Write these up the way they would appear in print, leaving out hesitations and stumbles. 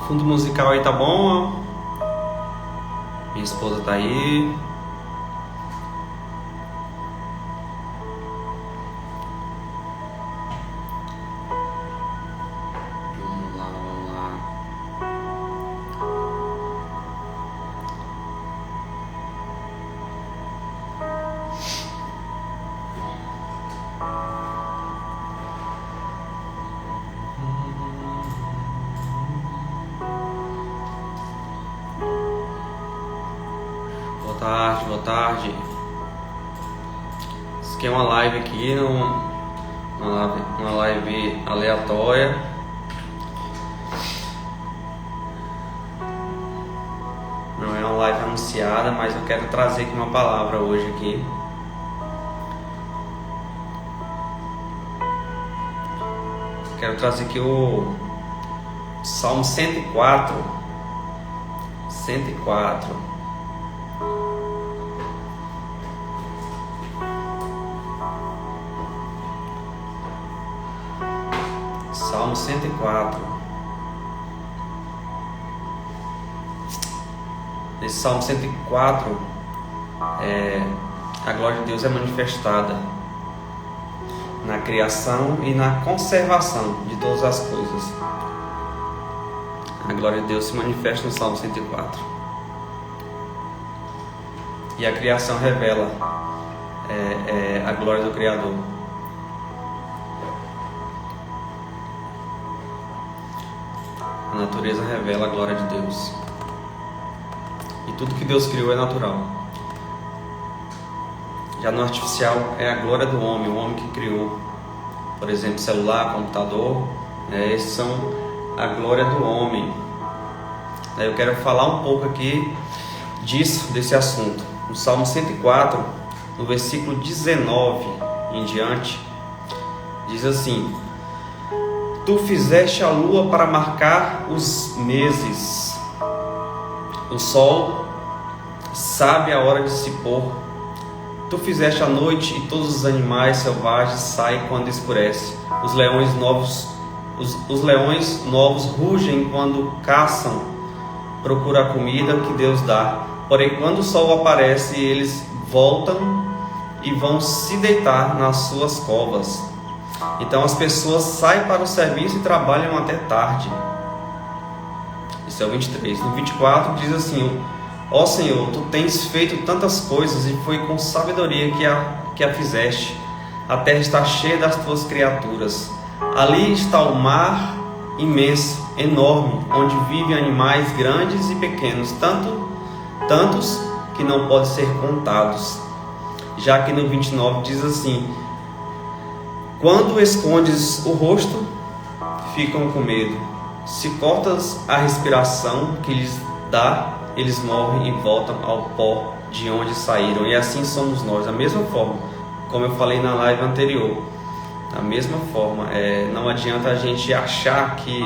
Fundo musical aí tá bom? Minha esposa tá aí. Vamos lá, vamos lá. Boa tarde. Isso aqui é uma live aqui, uma live aleatória. Não é uma live anunciada, mas eu quero trazer aqui uma palavra hoje aqui. Quero trazer aqui o Salmo 104. 104. Salmo 104. Nesse Salmo 104, a glória de Deus é manifestada na criação e na conservação de todas as coisas. A glória de Deus se manifesta no Salmo 104. E a criação revela a glória do Criador. A natureza revela a glória de Deus. E tudo que Deus criou é natural. Já no artificial é a glória do homem, o homem que criou. Por exemplo, celular, computador, esses são a glória do homem. Eu quero falar um pouco aqui desse assunto. No Salmo 104, no versículo 19 em diante, diz assim: Tu fizeste a lua para marcar os meses. O sol sabe a hora de se pôr. Tu fizeste a noite e todos os animais selvagens saem quando escurece. Os leões novos rugem quando caçam, procuram a comida que Deus dá. Porém, quando o sol aparece, eles voltam e vão se deitar nas suas covas. Então as pessoas saem para o serviço e trabalham até tarde. Isso é o 23. No 24 diz assim: Ó Senhor, Tu tens feito tantas coisas e foi com sabedoria que a fizeste. A terra está cheia das Tuas criaturas. Ali está o mar imenso, enorme, onde vivem animais grandes e pequenos, tantos que não podem ser contados. Já que no 29 diz assim: Quando escondes o rosto, ficam com medo. Se cortas a respiração que lhes dá, eles morrem e voltam ao pó de onde saíram. E assim somos nós, da mesma forma, como eu falei na live anterior. Da mesma forma, não adianta a gente achar que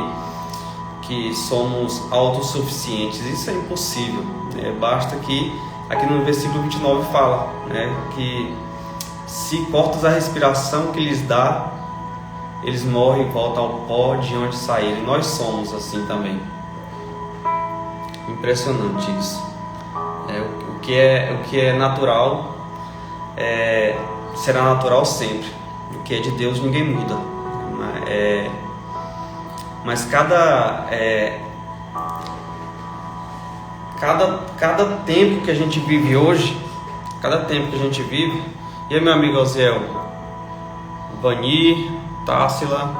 somos autossuficientes. Isso é impossível. Basta que, aqui no versículo 29 fala, que se cortas a respiração que lhes dá, eles morrem e voltam ao pó de onde saíram. Nós somos assim também. Impressionante isso. O que é natural será natural sempre. O que é de Deus ninguém muda. Mas cada tempo que a gente vive hoje, e aí, meu amigo Oziel, Vani, Tássila,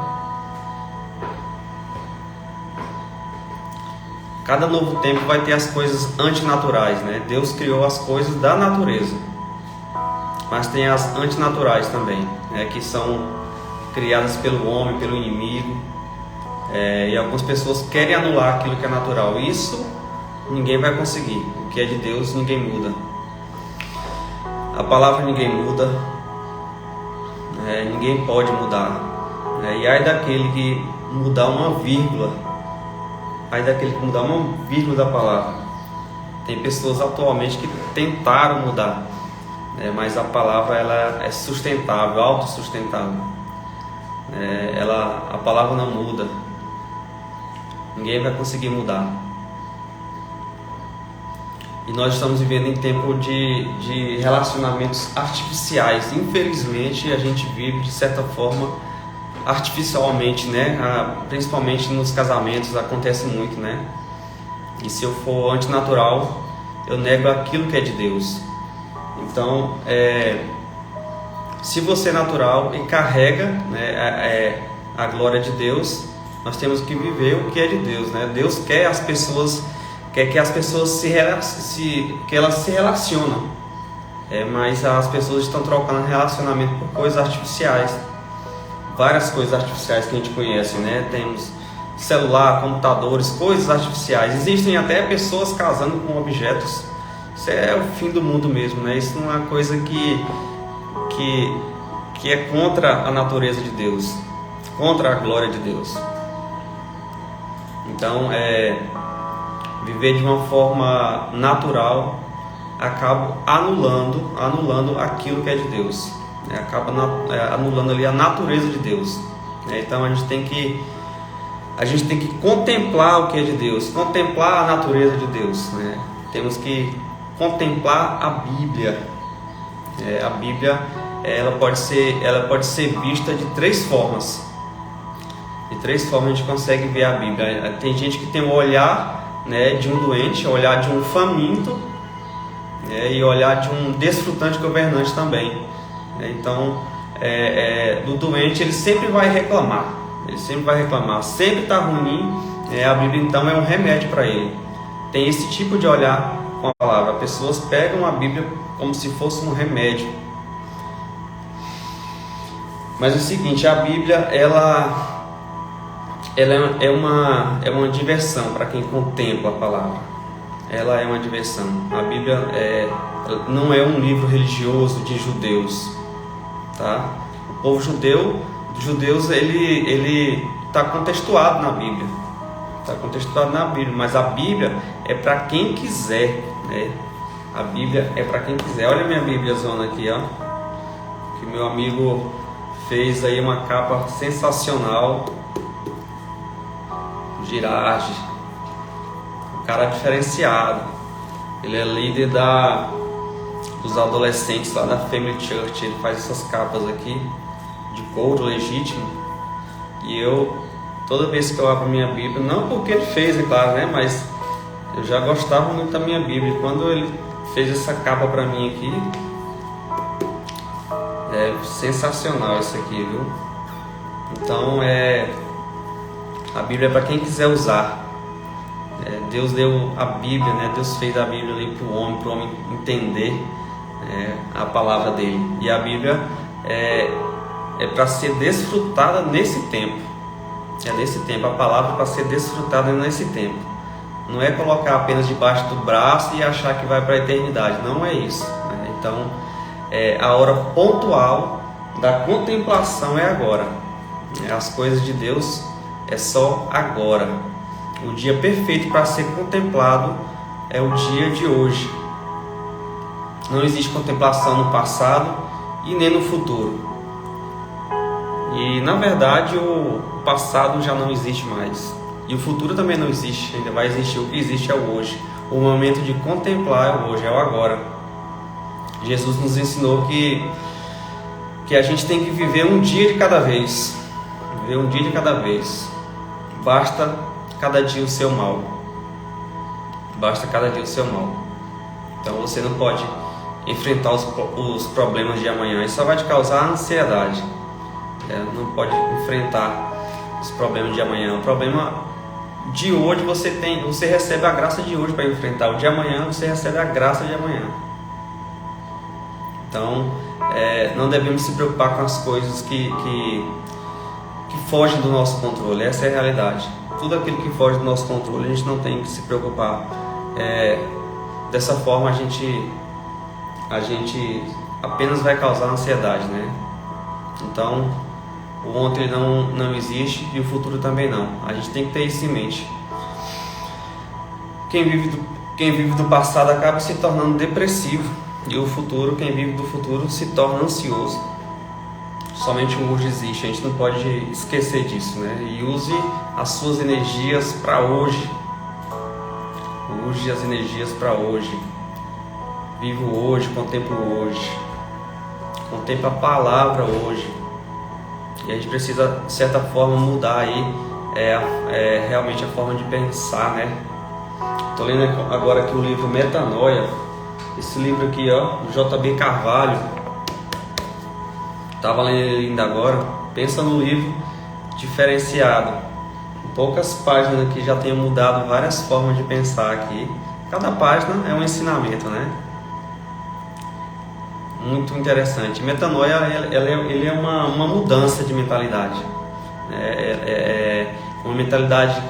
cada novo tempo vai ter as coisas antinaturais, Deus criou as coisas da natureza, mas tem as antinaturais também, que são criadas pelo homem, pelo inimigo, e algumas pessoas querem anular aquilo que é natural. Isso ninguém vai conseguir. O que é de Deus ninguém muda. A palavra ninguém muda. Ninguém pode mudar. E ai daquele que mudar uma vírgula, aí daquele que mudar uma vírgula da palavra. Tem pessoas atualmente que tentaram mudar, né? Mas a palavra ela é sustentável, autossustentável. A palavra não muda. Ninguém vai conseguir mudar. E nós estamos vivendo em tempo de relacionamentos artificiais. Infelizmente, a gente vive de certa forma artificialmente, né? Principalmente nos casamentos acontece muito, né? E se eu for antinatural, eu nego aquilo que é de Deus. Então, se você é natural e carrega, né, a glória de Deus, nós temos que viver o que é de Deus, né? Deus quer que as pessoas que elas se relacionam, mas as pessoas estão trocando relacionamento por coisas artificiais, várias coisas artificiais que a gente conhece, né? Temos celular, computadores, coisas artificiais. Existem até pessoas casando com objetos. Isso é o fim do mundo mesmo, né? Isso não é uma coisa que é contra a natureza de Deus, contra a glória de Deus. Então, viver de uma forma natural acaba anulando aquilo que é de Deus, né? Acaba anulando ali a natureza de Deus, né? Então a gente tem que contemplar o que é de Deus, contemplar a natureza de Deus, né? Temos que contemplar a Bíblia. A Bíblia ela pode ser vista de três formas. De três formas a gente consegue ver a Bíblia. Tem gente que tem o olhar, né, de um doente, o olhar de um faminto, né, e o olhar de um desfrutante governante também. Então, do doente ele sempre vai reclamar. Sempre está ruim. A Bíblia então é um remédio para ele. Tem esse tipo de olhar com a palavra. Pessoas pegam a Bíblia como se fosse um remédio. Mas é o seguinte, a Bíblia ela é uma diversão para quem contempla a palavra. Ela é uma diversão. A Bíblia não é um livro religioso de judeus, tá? O povo judeus ele está contextuado na Bíblia, mas a Bíblia é para quem quiser, né? A Bíblia é para quem quiser. Olha a minha Bíblia zona aqui, ó, que meu amigo fez aí uma capa sensacional. Girardi, um cara diferenciado. Ele é líder dos adolescentes lá da Family Church. Ele faz essas capas aqui de couro legítimo. E toda vez que eu abro minha Bíblia, não porque ele fez, é claro, né? Mas eu já gostava muito da minha Bíblia. Quando ele fez essa capa para mim aqui, é sensacional isso aqui, viu? Então a Bíblia é para quem quiser usar. Deus deu a Bíblia, né? Deus fez a Bíblia ali para o homem entender a palavra dele. E a Bíblia é para ser desfrutada nesse tempo. Nesse tempo, a palavra é para ser desfrutada nesse tempo. Não é colocar apenas debaixo do braço e achar que vai para a eternidade. Não é isso, né? Então, a hora pontual da contemplação é agora. As coisas de Deus é só agora. O dia perfeito para ser contemplado é o dia de hoje. Não existe contemplação no passado e nem no futuro. E na verdade o passado já não existe mais. E o futuro também não existe. Ainda vai existir. O que existe é o hoje. O momento de contemplar é o hoje, é o agora. Jesus nos ensinou que a gente tem que viver um dia de cada vez. Viver um dia de cada vez. Basta cada dia o seu mal. Basta cada dia o seu mal. Então você não pode enfrentar os problemas de amanhã. Isso só vai te causar ansiedade. Não pode enfrentar os problemas de amanhã. O problema de hoje você recebe a graça de hoje para enfrentar. O de amanhã você recebe a graça de amanhã. Então não devemos se preocupar com as coisas que fogem do nosso controle. Essa é a realidade. Tudo aquilo que foge do nosso controle, a gente não tem que se preocupar. Dessa forma a gente apenas vai causar ansiedade, né? Então O ontem não existe e o futuro também não. A gente tem que ter isso em mente. Quem vive do passado acaba se tornando depressivo. E o futuro, quem vive do futuro, se torna ansioso. Somente o hoje existe, a gente não pode esquecer disso, né? E use as suas energias para hoje. Use as energias para hoje. Viva o hoje, contempla o hoje. Contempla a palavra hoje. E a gente precisa, de certa forma, mudar aí realmente a forma de pensar, né? Estou lendo agora aqui o livro Metanoia. Esse livro aqui, ó, do J.B. Carvalho. Estava lendo ele ainda agora. Pensa no livro diferenciado. Em poucas páginas aqui já tenho mudado várias formas de pensar aqui. Cada página é um ensinamento, né? Muito interessante. Metanoia, ele é uma mudança de mentalidade. Uma mentalidade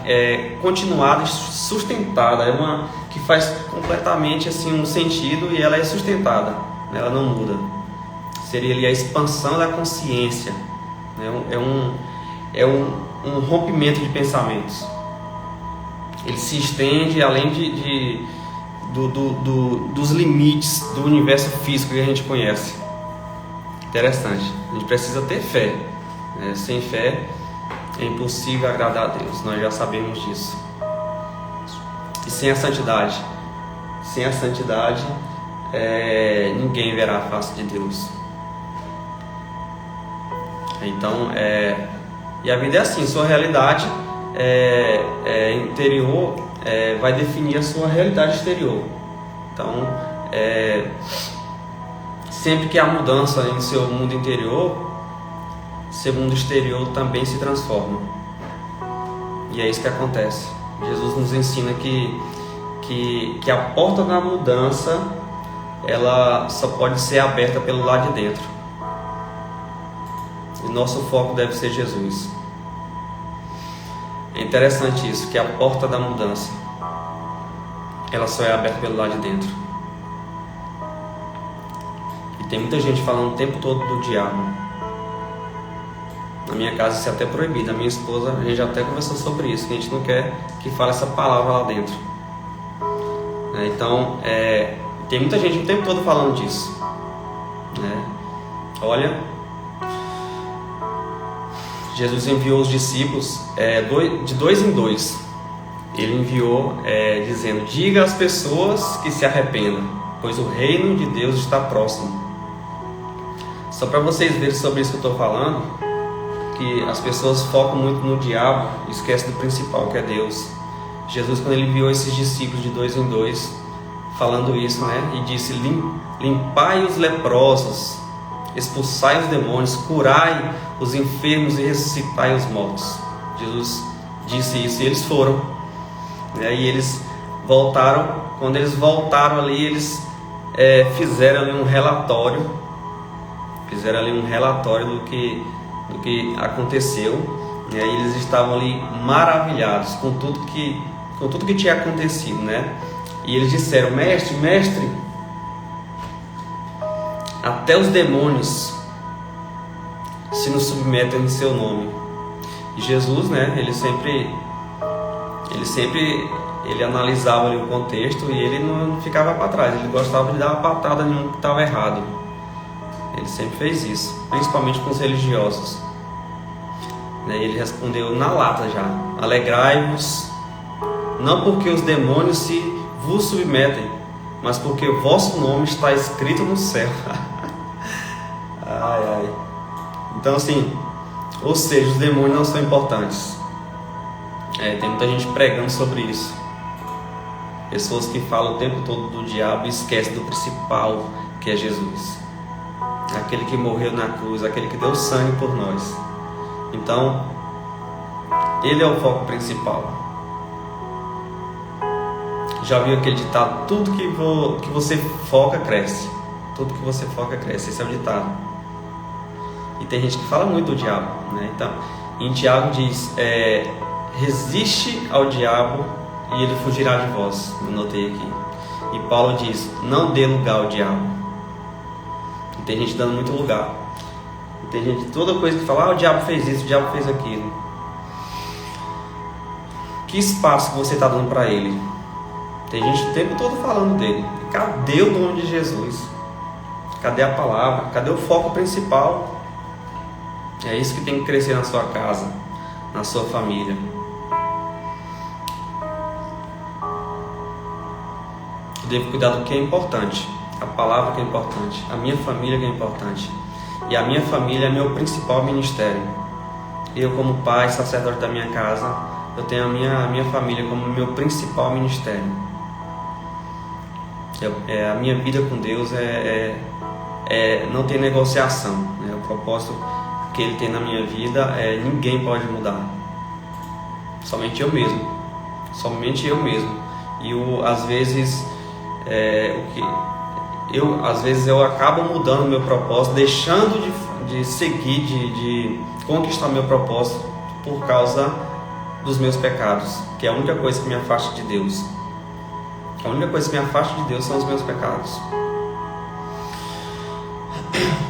continuada e sustentada. É uma que faz completamente assim, um sentido e ela é sustentada. Ela não muda. Seria ali a expansão da consciência. É um rompimento de pensamentos. Ele se estende além dos limites do universo físico que a gente conhece. Interessante. A gente precisa ter fé. Sem fé é impossível agradar a Deus. Nós já sabemos disso. E sem a santidade? Sem a santidade, ninguém verá a face de Deus. Então, e a vida é assim, sua realidade interior vai definir a sua realidade exterior. Então, sempre que há mudança em seu mundo interior, seu mundo exterior também se transforma. E é isso que acontece. Jesus nos ensina que a porta da mudança ela só pode ser aberta pelo lado de dentro. E nosso foco deve ser Jesus. É interessante isso, que a porta da mudança ela só é aberta pelo lado de dentro. E tem muita gente falando o tempo todo do diabo. Na minha casa isso é até proibido. A minha esposa, a gente já até conversou sobre isso, que a gente não quer que fale essa palavra lá dentro. Então, tem muita gente o tempo todo falando disso. Olha, Jesus enviou os discípulos de dois em dois. Ele enviou dizendo: diga às pessoas que se arrependam, pois o reino de Deus está próximo. Só para vocês verem sobre isso que eu estou falando, que as pessoas focam muito no diabo e esquecem do principal, que é Deus. Jesus, quando ele enviou esses discípulos de dois em dois, falando isso, e disse: limpai os leprosos, expulsai os demônios, curai os enfermos e ressuscitai os mortos. Jesus disse isso e eles foram. E eles voltaram. Quando eles voltaram ali, eles fizeram ali um relatório. Do que aconteceu. E aí eles estavam ali maravilhados com tudo que tinha acontecido, E eles disseram: mestre, até os demônios se nos submetem em seu nome. E Jesus, ele analisava ali o contexto e ele não ficava para trás. Ele gostava de dar uma patada em um que estava errado. Ele sempre fez isso, principalmente com os religiosos. Ele respondeu na lata já: alegrai-vos, não porque os demônios se vos submetem, mas porque o vosso nome está escrito no céu. Então assim, ou seja, os demônios não são importantes. Tem muita gente pregando sobre isso. Pessoas que falam o tempo todo do diabo e esquecem do principal, que é Jesus. Aquele que morreu na cruz, aquele que deu sangue por nós. Então, ele é o foco principal. Já viu aquele ditado: tudo que você foca cresce. Tudo que você foca cresce. Esse é o ditado. E tem gente que fala muito do diabo, Então, em Tiago diz: resiste ao diabo e ele fugirá de vós. Eu notei aqui. E Paulo diz: não dê lugar ao diabo. E tem gente dando muito lugar. Tem gente, toda coisa que fala, o diabo fez isso, o diabo fez aquilo. Que espaço que você está dando para ele? Tem gente o tempo todo falando dele. Cadê o nome de Jesus? Cadê a palavra? Cadê o foco principal? É isso que tem que crescer na sua casa, na sua família. Eu devo cuidar do que é importante. A palavra que é importante. A minha família que é importante. E a minha família é meu principal ministério. Eu, como pai, sacerdote da minha casa, eu tenho a minha família como meu principal ministério. A minha vida com Deus não tem negociação, né? O propósito que Ele tem na minha vida ninguém pode mudar. Somente eu mesmo. Somente eu mesmo. E às vezes eu acabo mudando o meu propósito, deixando de seguir, de conquistar meu propósito por causa dos meus pecados, que é a única coisa que me afasta de Deus. A única coisa que me afasta de Deus são os meus pecados.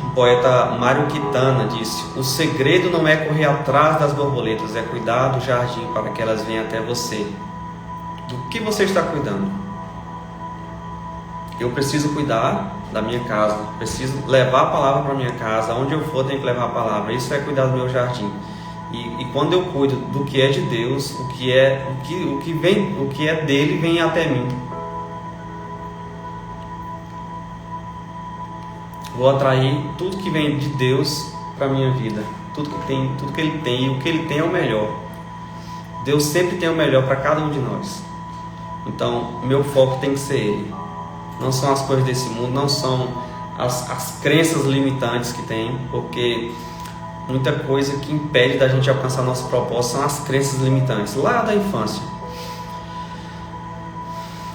O poeta Mário Quintana disse: o segredo não é correr atrás das borboletas, é cuidar do jardim para que elas venham até você. Do que você está cuidando? Eu preciso cuidar da minha casa, preciso levar a palavra para minha casa. Onde eu for, tenho que levar a palavra. Isso é cuidar do meu jardim. E quando eu cuido do que é de Deus, o que é dele vem até mim. Vou atrair tudo que vem de Deus para minha vida. Tudo que Ele tem, e o que Ele tem é o melhor. Deus sempre tem o melhor para cada um de nós. Então, meu foco tem que ser Ele. Não são as coisas desse mundo, não são as crenças limitantes que tem, porque muita coisa que impede da gente alcançar nosso propósito são as crenças limitantes, lá da infância.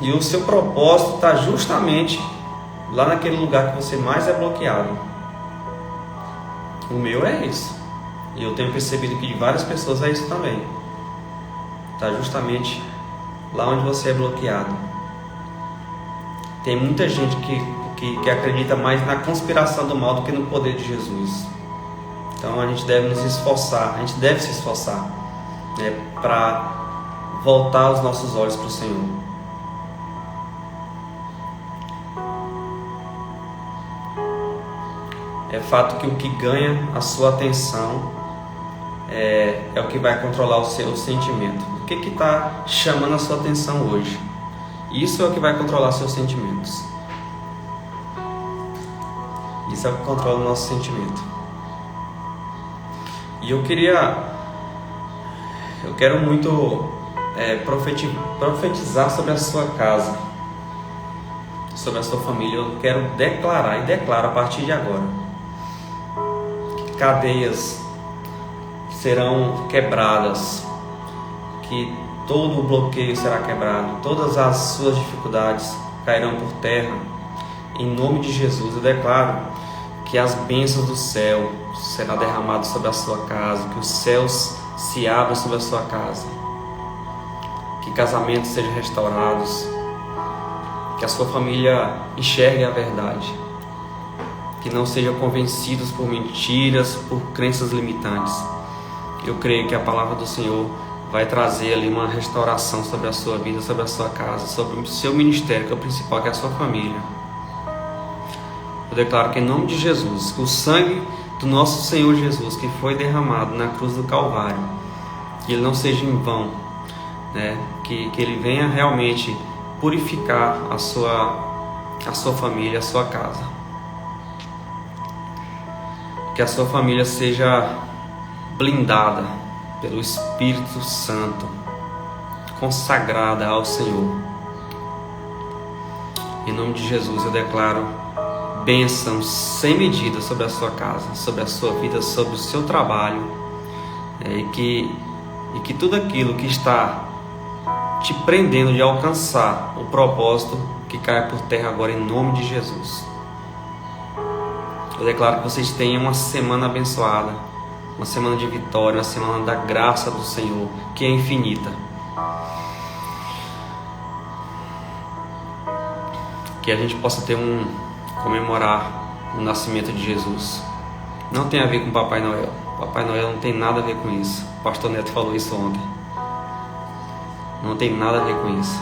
E o seu propósito está justamente lá naquele lugar que você mais é bloqueado. O meu é isso. E eu tenho percebido que de várias pessoas é isso também. Está justamente lá onde você é bloqueado. Tem muita gente que acredita mais na conspiração do mal do que no poder de Jesus. Então a gente deve nos esforçar, a gente deve se esforçar, né, para voltar os nossos olhos para o Senhor. É fato que o que ganha a sua atenção é o que vai controlar o seu sentimento. O que está chamando a sua atenção hoje? Isso é o que vai controlar seus sentimentos. Isso é o que controla o nosso sentimento. E eu quero muito profetizar sobre a sua casa, sobre a sua família. Eu quero declarar, e declaro a partir de agora, que cadeias serão quebradas, que todo o bloqueio será quebrado, todas as suas dificuldades cairão por terra. Em nome de Jesus, eu declaro que as bênçãos do céu serão derramadas sobre a sua casa, que os céus se abram sobre a sua casa, que casamentos sejam restaurados, que a sua família enxergue a verdade, que não sejam convencidos por mentiras, por crenças limitantes. Eu creio que a palavra do Senhor vai trazer ali uma restauração sobre a sua vida, sobre a sua casa, sobre o seu ministério, que é o principal, que é a sua família. Eu declaro que em nome de Jesus, que o sangue do nosso Senhor Jesus, que foi derramado na cruz do Calvário, que ele não seja em vão, né? Que ele venha realmente purificar a sua família, a sua casa. Que a sua família seja blindada pelo Espírito Santo, consagrada ao Senhor. Em nome de Jesus eu declaro bênçãos sem medida sobre a sua casa, sobre a sua vida, sobre o seu trabalho, e que tudo aquilo que está te prendendo de alcançar o propósito, que caia por terra agora em nome de Jesus. Eu declaro que vocês tenham uma semana abençoada, uma semana de vitória, uma semana da graça do Senhor, que é infinita. Que a gente possa comemorar o nascimento de Jesus, Não tem a ver com Papai Noel. Papai Noel não tem nada a ver com isso. O pastor Neto falou isso ontem. Não tem nada a ver com isso.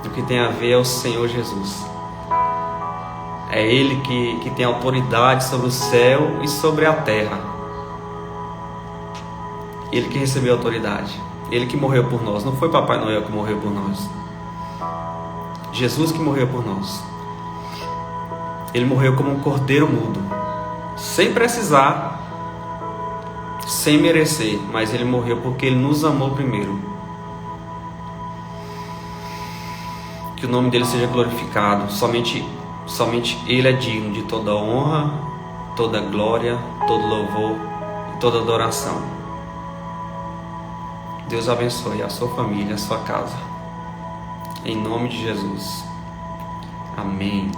O que tem a ver é o Senhor Jesus. É Ele que tem autoridade sobre o céu e sobre a terra. Ele que recebeu autoridade. Ele que morreu por nós. Não foi Papai Noel que morreu por nós. Jesus que morreu por nós. Ele morreu como um cordeiro mudo, sem precisar, sem merecer, mas Ele morreu porque Ele nos amou primeiro. Que o nome dele seja glorificado. Somente Ele é digno de toda honra, toda glória, todo louvor e toda adoração. Deus abençoe a sua família, a sua casa. Em nome de Jesus. Amém.